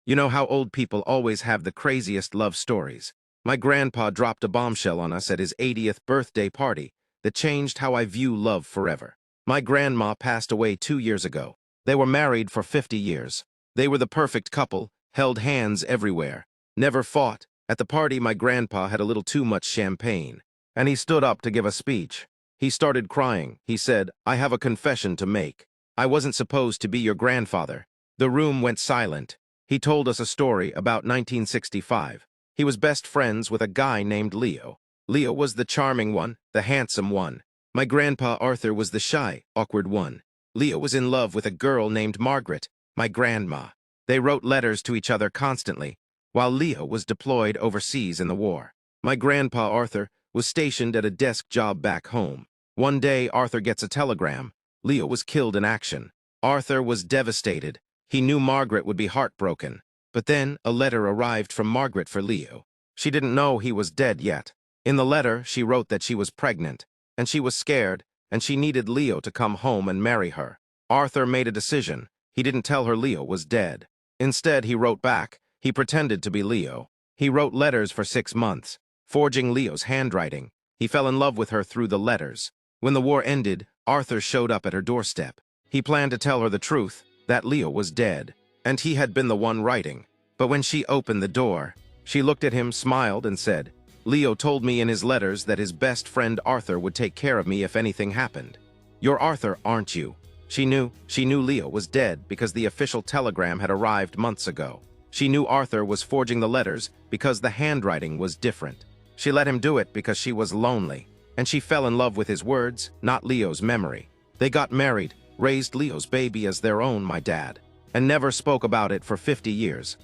You know how old people always have the craziest love stories. My grandpa dropped a bombshell on us at his 80th birthday party that changed how I view love forever. My grandma passed away 2 years ago. They were married for 50 years. They were the perfect couple, held hands everywhere, never fought. At the party, my grandpa had a little too much champagne, and he stood up to give a speech. He started crying. He said, "I have a confession to make. I wasn't supposed to be your grandfather." The room went silent. He told us a story about 1965. He was best friends with a guy named Leo. Leo was the charming one, the handsome one. My grandpa Arthur was the shy, awkward one. Leo was in love with a girl named Margaret, my grandma. They wrote letters to each other constantly, while Leo was deployed overseas in the war. My grandpa Arthur was stationed at a desk job back home. One day, Arthur gets a telegram. Leo was killed in action. Arthur was devastated. He knew Margaret would be heartbroken. But then a letter arrived from Margaret for Leo. She didn't know he was dead yet. In the letter, she wrote that she was pregnant, and she was scared, and she needed Leo to come home and marry her. Arthur made a decision. He didn't tell her Leo was dead. Instead, he wrote back. He pretended to be Leo. He wrote letters for 6 months, forging Leo's handwriting. He fell in love with her through the letters. When the war ended, Arthur showed up at her doorstep. He planned to tell her the truth, that Leo was dead, and he had been the one writing. But when she opened the door, she looked at him, smiled, and said, "Leo told me in his letters that his best friend Arthur would take care of me if anything happened. You're Arthur, aren't you?" She knew Leo was dead because the official telegram had arrived months ago. She knew Arthur was forging the letters because the handwriting was different. She let him do it because she was lonely, and she fell in love with his words, not Leo's memory. They got married, raised Leo's baby as their own, my dad, and never spoke about it for 50 years.